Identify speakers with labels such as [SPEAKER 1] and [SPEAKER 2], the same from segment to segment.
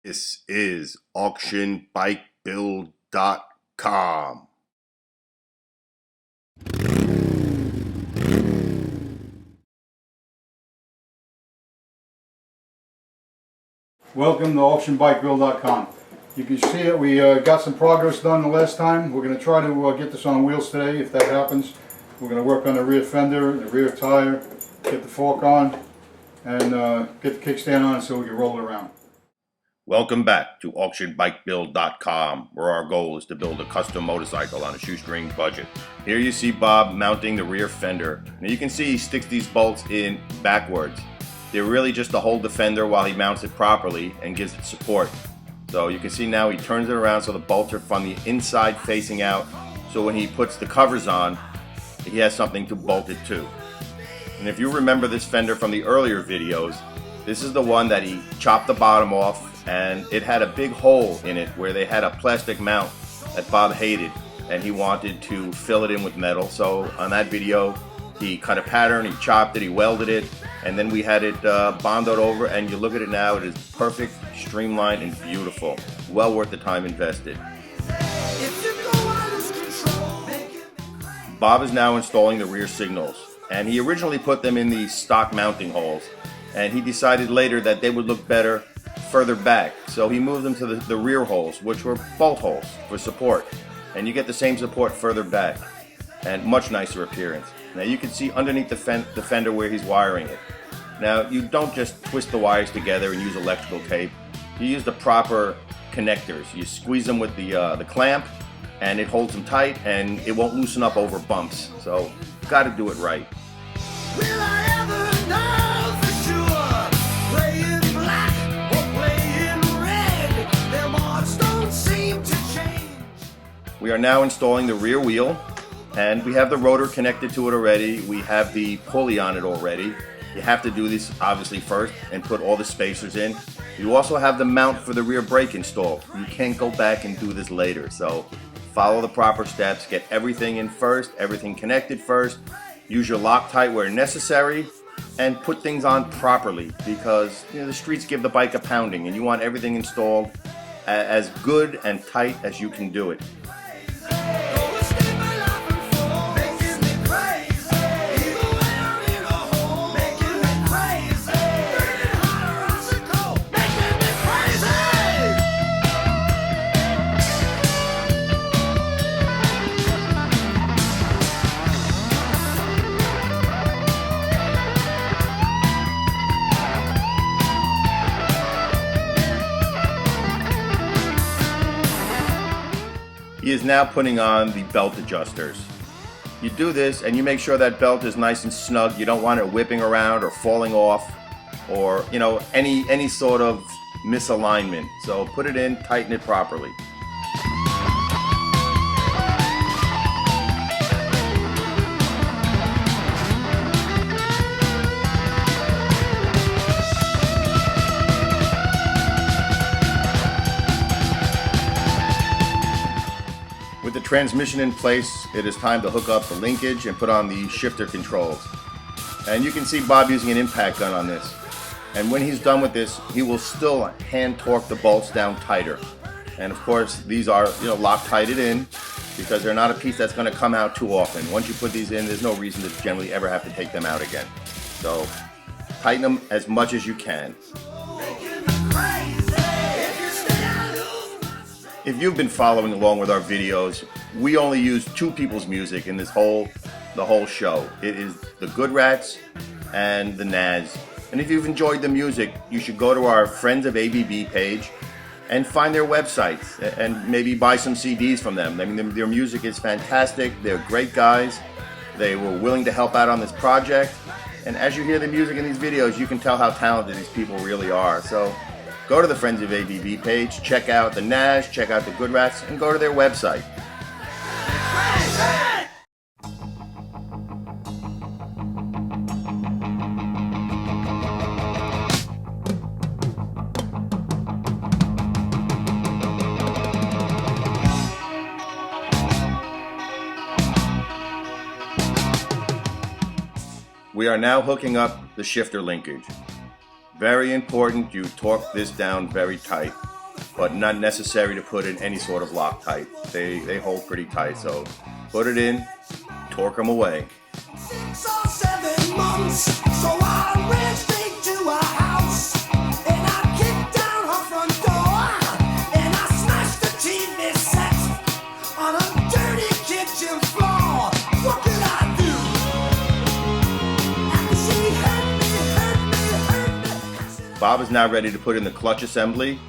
[SPEAKER 1] This is auctionbikebuild.com.
[SPEAKER 2] Welcome to auctionbikebuild.com. You can see that we got some progress done the last time. We're going to try to get this on wheels today. If that happens, we're going to work on the rear fender, the rear tire, get the fork on, and get the kickstand on so we can roll it around.
[SPEAKER 1] Welcome back to auctionbikebuild.com, where our goal is to build a custom motorcycle on a shoestring budget. Here you see Bob mounting the rear fender. Now you can see he sticks these bolts in backwards. They're really just to hold the fender while he mounts it properly and gives it support. So you can see now he turns it around so the bolts are from the inside facing out, so when he puts the covers on, he has something to bolt it to. And if you remember this fender from the earlier videos, this is the one that he chopped the bottom off, and it had a big hole in it where they had a plastic mount that Bob hated, and he wanted to fill it in with metal. So on that video, he cut a pattern, he chopped it, he welded it, and then we had it bonded over, and you look at it now, it is perfect, streamlined, and beautiful. Well worth the time invested. Bob is now installing the rear signals, and he originally put them in these stock mounting holes, and he decided later that they would look better further back, so he moved them to the rear holes, which were bolt holes for support, and you get the same support further back and much nicer appearance. Now you can see underneath the fender where he's wiring it. Now you don't just twist the wires together and use electrical tape. You use the proper connectors. You squeeze them with the clamp, and it holds them tight, and it won't loosen up over bumps. So got to do it right.
[SPEAKER 3] Will I ever know for sure? Playing black or playing red, their marks don't seem to change.
[SPEAKER 1] We are now installing the rear wheel, and we have the rotor connected to it already. We have the pulley on it already. You have to do this obviously first and put all the spacers in. You also have the mount for the rear brake installed. You can't go back and do this later, so follow the proper steps. Get everything in first, everything connected first. Use your Loctite where necessary, and put things on properly, because the streets give the bike a pounding, and you want everything installed as good and tight as you can do it. He is now putting on the belt adjusters. You do this and you make sure that belt is nice and snug. You don't want it whipping around or falling off, or any sort of misalignment. So put it in, tighten it properly. With the transmission in place, it is time to hook up the linkage and put on the shifter controls. And you can see Bob using an impact gun on this. And when he's done with this, he will still hand torque the bolts down tighter. And of course, these are Loctited in, because they're not a piece that's going to come out too often. Once you put these in, there's no reason to generally ever have to take them out again. So tighten them as much as you can. If you've been following along with our videos, we only use two people's music in the whole show. It is the Good Rats and the Naz. And if you've enjoyed the music, you should go to our Friends of ABB page and find their websites and maybe buy some CDs from them. I mean, their music is fantastic. They're great guys. They were willing to help out on this project. And as you hear the music in these videos, you can tell how talented these people really are. So go to the Friends of ABB page, check out the Nash, check out the Good Rats, and go to their website. We are now hooking up the shifter linkage. Very important, you torque this down very tight. but not necessary to put in any sort of Loctite. They hold pretty tight, so put it in, torque them away.
[SPEAKER 3] 6 or 7 months, so I ran straight to her house, and I kicked down her front door, and I smashed the TV set on a dirty kitchen floor. What could I do? After she hurt me.
[SPEAKER 1] Bob is now ready to put in the clutch assembly.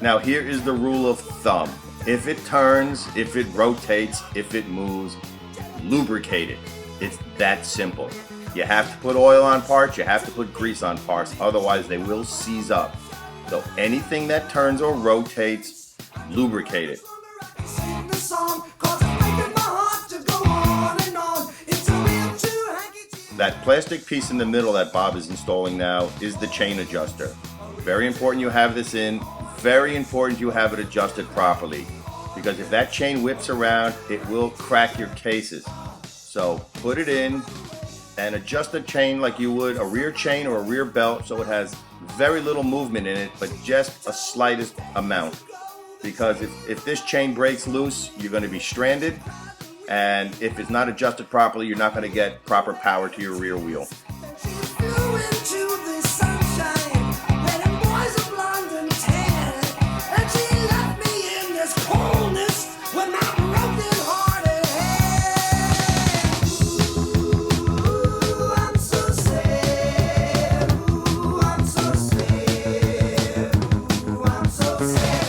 [SPEAKER 1] Now here is the rule of thumb. If it turns, if it rotates, if it moves, lubricate it. It's that simple. You have to put oil on parts, you have to put grease on parts, otherwise they will seize up. So anything that turns or rotates, lubricate it.
[SPEAKER 3] Sing the song, 'cause it's making my heart to go on and on. It's a real true hanky.
[SPEAKER 1] That plastic piece in the middle that Bob is installing now is the chain adjuster. Very important you have this in. Very important you have it adjusted properly, because if that chain whips around, it will crack your cases. So put it in and adjust the chain like you would a rear chain or a rear belt, so it has very little movement in it, but just a slightest amount. Because if this chain breaks loose, you're going to be stranded, and if it's not adjusted properly, you're not going to get proper power to your rear wheel.
[SPEAKER 3] She flew into the sunshine, where them boys are blonde and tan, and she left me in this coldness with my broken hearted hand. Ooh, I'm so sad. Ooh, I'm so sad. Ooh, I'm so sad.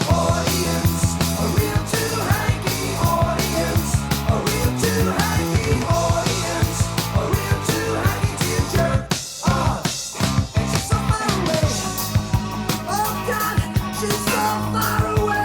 [SPEAKER 3] Audience, a real too hanky audience, a real too hanky audience, a real too hanky teacher. And she's so far away. Oh God, she's so far away.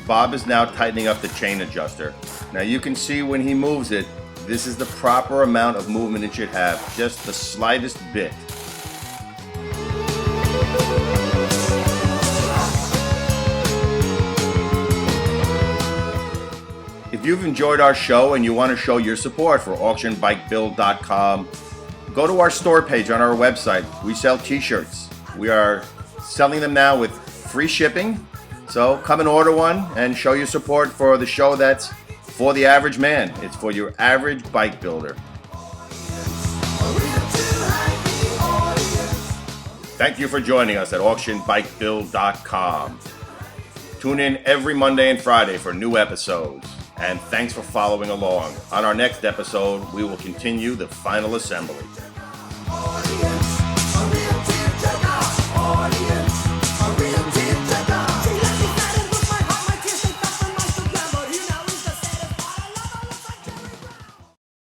[SPEAKER 1] Bob is now tightening up the chain adjuster. Now you can see when he moves it, this is the proper amount of movement it should have, just the slightest bit. If you've enjoyed our show and you want to show your support for AuctionBikeBuild.com, go to our store page on our website. We sell t-shirts. We are selling them now with free shipping. So come and order one and show your support for the show that's for the average man. It's for your average bike builder. Thank you for joining us at AuctionBikeBuild.com. Tune in every Monday and Friday for new episodes. And thanks for following along. On our next episode, we will continue the final assembly.